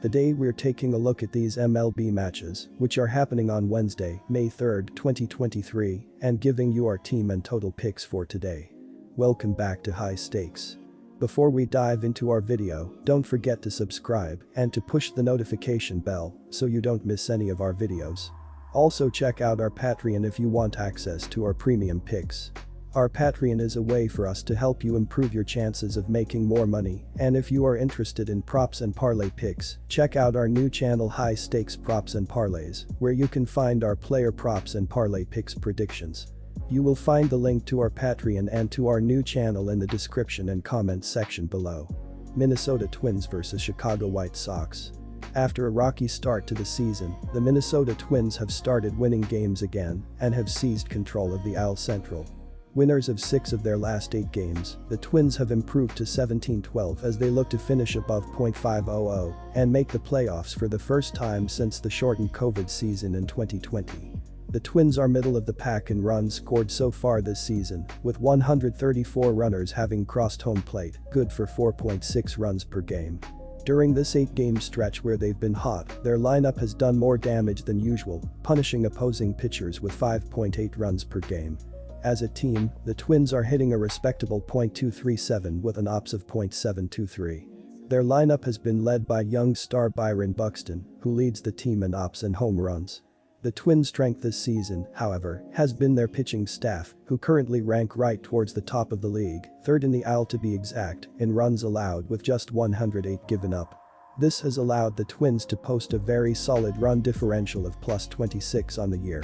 Today we're taking a look at these MLB matches, which are happening on Wednesday, May 3, 2023, and giving you our team and total picks for today. Welcome back to High Stakes. Before we dive into our video, don't forget to subscribe and to push the notification bell so you don't miss any of our videos. Also check out our Patreon if you want access to our premium picks. Our Patreon is a way for us to help you improve your chances of making more money, and if you are interested in props and parlay picks, check out our new channel High Stakes Props and Parlays, where you can find our player props and parlay picks predictions. You will find the link to our Patreon and to our new channel in the description and comments section below. Minnesota Twins vs Chicago White Sox. After a rocky start to the season, the Minnesota Twins have started winning games again and have seized control of the AL Central. Winners of 6 of their last 8 games, the Twins have improved to 17-12 as they look to finish above .500 and make the playoffs for the first time since the shortened COVID season in 2020. The Twins are middle of the pack in runs scored so far this season, with 134 runners having crossed home plate, good for 4.6 runs per game. During this 8-game stretch where they've been hot, their lineup has done more damage than usual, punishing opposing pitchers with 5.8 runs per game. As a team, the Twins are hitting a respectable .237 with an OPS of .723. Their lineup has been led by young star Byron Buxton, who leads the team in OPS and home runs. The Twins' strength this season, however, has been their pitching staff, who currently rank right towards the top of the league, third in the AL to be exact, in runs allowed with just 108 given up. This has allowed the Twins to post a very solid run differential of +26 on the year.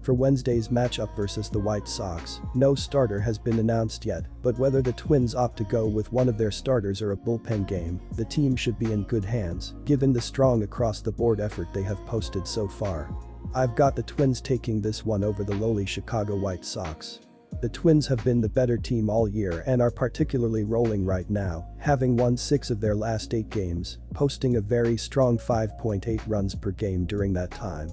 For Wednesday's matchup versus the White Sox, no starter has been announced yet, but whether the Twins opt to go with one of their starters or a bullpen game, the team should be in good hands, given the strong across-the-board effort they have posted so far. I've got the Twins taking this one over the lowly Chicago White Sox. The Twins have been the better team all year and are particularly rolling right now, having won 6 of their last 8 games, posting a very strong 5.8 runs per game during that time.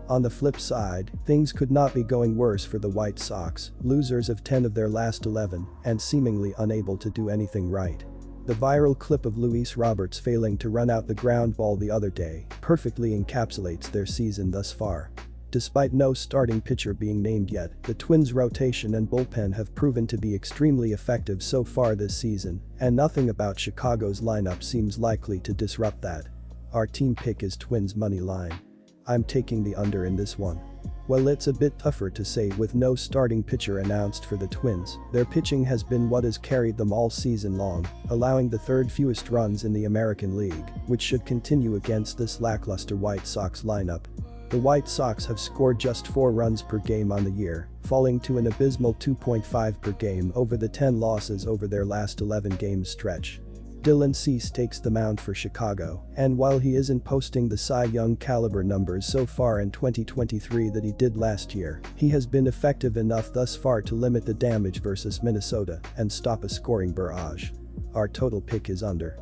On the flip side, things could not be going worse for the White Sox, losers of 10 of their last 11 and seemingly unable to do anything right. The viral clip of Luis Roberts failing to run out the ground ball the other day perfectly encapsulates their season thus far. Despite no starting pitcher being named yet, the Twins' rotation and bullpen have proven to be extremely effective so far this season, and nothing about Chicago's lineup seems likely to disrupt that. Our team pick is Twins money line. I'm taking the under in this one. Well, it's a bit tougher to say with no starting pitcher announced for the Twins. Their pitching has been what has carried them all season long, allowing the 3rd fewest runs in the American League, which should continue against this lackluster White Sox lineup. The White Sox have scored just 4 runs per game on the year, falling to an abysmal 2.5 per game over the 10 losses over their last 11-game stretch. Dylan Cease takes the mound for Chicago, and while he isn't posting the Cy Young caliber numbers so far in 2023 that he did last year, he has been effective enough thus far to limit the damage versus Minnesota and stop a scoring barrage. Our total pick is under.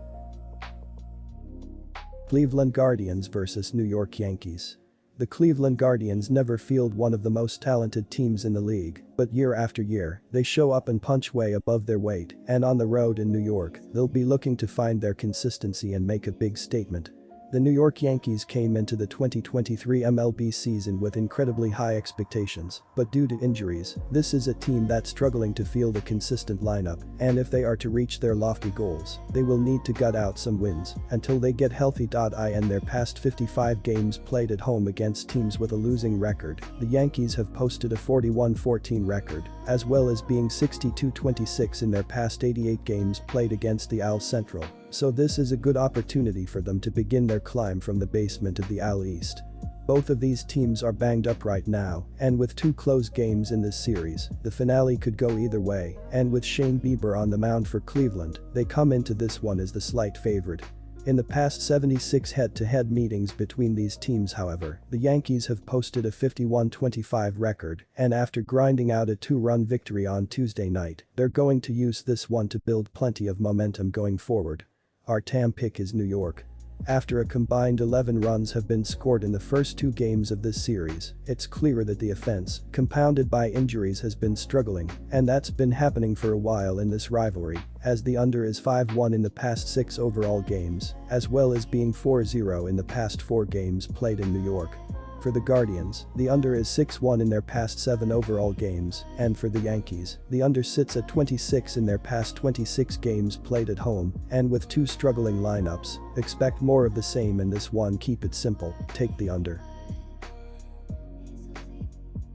Cleveland Guardians vs New York Yankees. The Cleveland Guardians never field one of the most talented teams in the league, but year after year, they show up and punch way above their weight, and on the road in New York, they'll be looking to find their consistency and make a big statement. The New York Yankees came into the 2023 MLB season with incredibly high expectations, but due to injuries, this is a team that's struggling to field a consistent lineup, and if they are to reach their lofty goals, they will need to gut out some wins until they get healthy. In their past 55 games played at home against teams with a losing record, the Yankees have posted a 41-14 record, as well as being 62-26 in their past 88 games played against the AL Central. So this is a good opportunity for them to begin their climb from the basement of the AL East. Both of these teams are banged up right now, and with 2 close games in this series, the finale could go either way, and with Shane Bieber on the mound for Cleveland, they come into this one as the slight favorite. In the past 76 head-to-head meetings between these teams, however, the Yankees have posted a 51-25 record, and after grinding out a 2-run victory on Tuesday night, they're going to use this one to build plenty of momentum going forward. Our TAM pick is New York. After a combined 11 runs have been scored in the first 2 games of this series, it's clear that the offense, compounded by injuries, has been struggling, and that's been happening for a while in this rivalry, as the under is 5-1 in the past 6 overall games, as well as being 4-0 in the past 4 games played in New York. For the Guardians, the under is 6-1 in their past 7 overall games, and for the Yankees, the under sits at 26 in their past 26 games played at home, and with 2 struggling lineups, expect more of the same in this one. Keep it simple, take the under.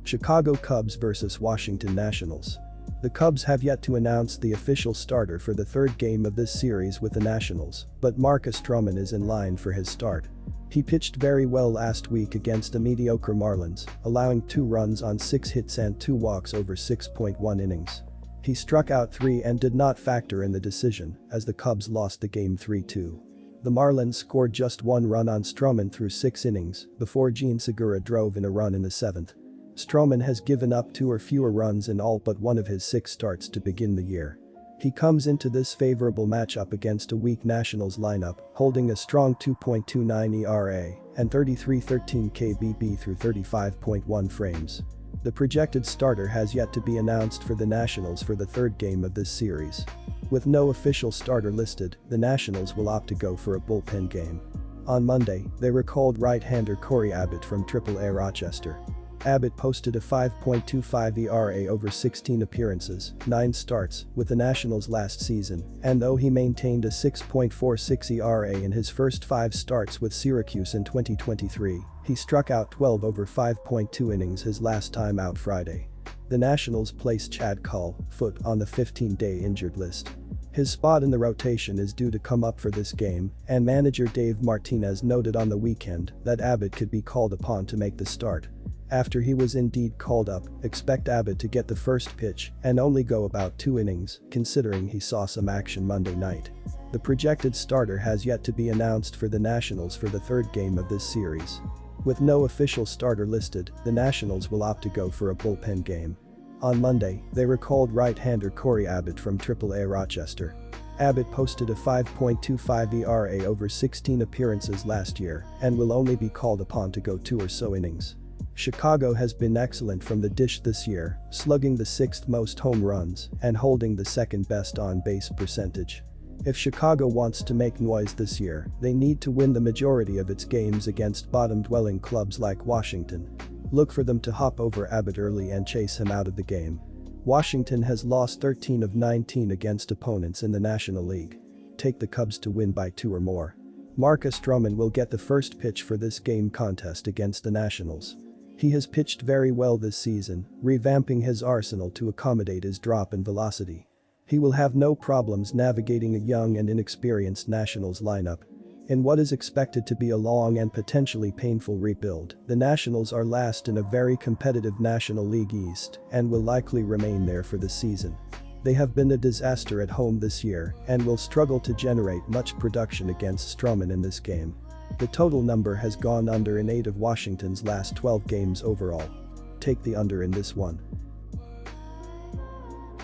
Chicago Cubs vs Washington Nationals. The Cubs have yet to announce the official starter for the 3rd game of this series with the Nationals, but Marcus Stroman is in line for his start. He pitched very well last week against the mediocre Marlins, allowing 2 runs on 6 hits and 2 walks over 6.1 innings. He struck out 3 and did not factor in the decision, as the Cubs lost the game 3-2. The Marlins scored just 1 run on Stroman through 6 innings before Gene Segura drove in a run in the 7th. Stroman has given up 2 or fewer runs in all but 1 of his 6 starts to begin the year. He comes into this favorable matchup against a weak Nationals lineup, holding a strong 2.29 ERA and 33.13 kBB through 35.1 frames. The projected starter has yet to be announced for the Nationals for the 3rd game of this series. With no official starter listed, the Nationals will opt to go for a bullpen game. On Monday, they recalled right-hander Corey Abbott from AAA Rochester. Abbott posted a 5.25 ERA over 16 appearances, 9 starts, with the Nationals last season, and though he maintained a 6.46 ERA in his first 5 starts with Syracuse in 2023, he struck out 12 over 5.2 innings his last time out Friday. The Nationals placed Chad Cull, foot, on the 15-day injured list. His spot in the rotation is due to come up for this game, and manager Dave Martinez noted on the weekend that Abbott could be called upon to make the start. After he was indeed called up, expect Abbott to get the first pitch and only go about 2 innings, considering he saw some action Monday night. The projected starter has yet to be announced for the Nationals for the 3rd game of this series. With no official starter listed, the Nationals will opt to go for a bullpen game. On Monday, they recalled right-hander Corey Abbott from AAA Rochester. Abbott posted a 5.25 ERA over 16 appearances last year and will only be called upon to go 2 or so innings. Chicago has been excellent from the dish this year, slugging the 6th most home runs and holding the 2nd best on-base percentage. If Chicago wants to make noise this year, they need to win the majority of its games against bottom-dwelling clubs like Washington. Look for them to hop over Abbott early and chase him out of the game. Washington has lost 13 of 19 against opponents in the National League. Take the Cubs to win by 2 or more. Marcus Stroman will get the first pitch for this game contest against the Nationals. He has pitched very well this season, revamping his arsenal to accommodate his drop in velocity. He will have no problems navigating a young and inexperienced Nationals lineup. In what is expected to be a long and potentially painful rebuild, the Nationals are last in a very competitive National League East and will likely remain there for the season. They have been a disaster at home this year and will struggle to generate much production against Stroman in this game. The total number has gone under in 8 of Washington's last 12 games overall. Take the under in this one.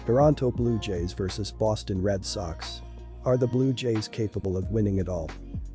Toronto Blue Jays vs Boston Red Sox. Are the Blue Jays capable of winning it all?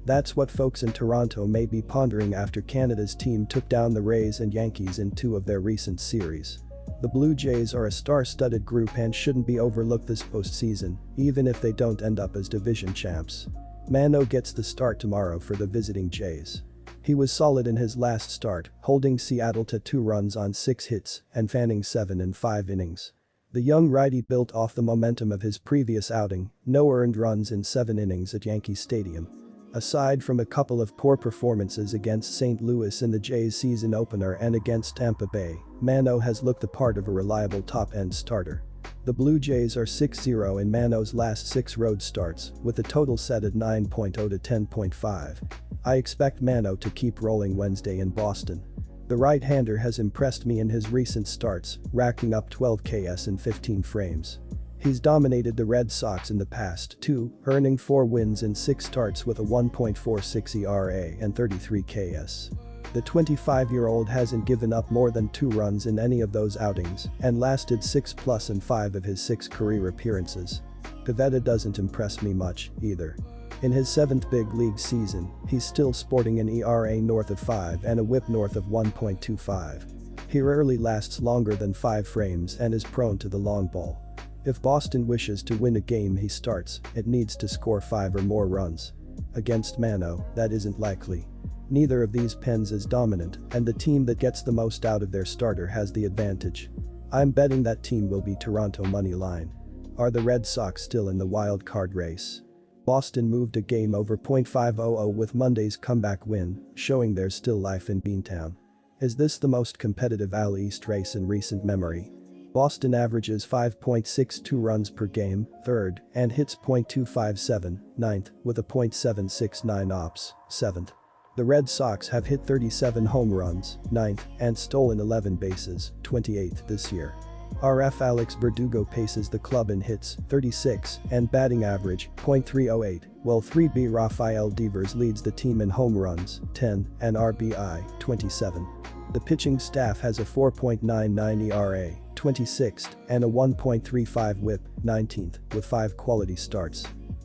That's what folks in Toronto may be pondering after Canada's team took down the Rays and Yankees in 2 of their recent series. The Blue Jays are a star-studded group and shouldn't be overlooked this postseason, even if they don't end up as division champs. Mano gets the start tomorrow for the visiting Jays. He was solid in his last start, holding Seattle to 2 runs on 6 hits and fanning 7 in 5 innings. The young righty built off the momentum of his previous outing, no earned runs in 7 innings at Yankee Stadium. Aside from a couple of poor performances against St. Louis in the Jays season opener and against Tampa Bay, Mano has looked the part of a reliable top-end starter. The Blue Jays are 6-0 in Mano's last 6 road starts, with a total set at 9.0 to 10.5. I expect Mano to keep rolling Wednesday in Boston. The right-hander has impressed me in his recent starts, racking up 12 Ks in 15 frames. He's dominated the Red Sox in the past, too, earning 4 wins in 6 starts with a 1.46 ERA and 33 Ks. The 25-year-old hasn't given up more than 2 runs in any of those outings and lasted 6+ in 5 of his 6 career appearances. Pivetta doesn't impress me much, either. In his 7th big league season, he's still sporting an ERA north of 5 and a WHIP north of 1.25. He rarely lasts longer than 5 frames and is prone to the long ball. If Boston wishes to win a game he starts, it needs to score 5 or more runs. Against Mano, that isn't likely. Neither of these pens is dominant, and the team that gets the most out of their starter has the advantage. I'm betting that team will be Toronto money line. Are the Red Sox still in the wild card race? Boston moved a game over .500 with Monday's comeback win, showing there's still life in Beantown. Is this the most competitive AL East race in recent memory? Boston averages 5.62 runs per game, 3rd, and hits .257, 9th, with a .769 ops, 7th. The Red Sox have hit 37 home runs, 9th, and stolen 11 bases, 28th this year. RF Alex Verdugo paces the club in hits, 36, and batting average, .308, while 3B Rafael Devers leads the team in home runs, 10, and RBI, 27. The pitching staff has a 4.99 ERA, 26th, and a 1.35 WHIP, 19th, with 5 quality starts.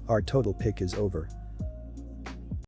Our total pick is over.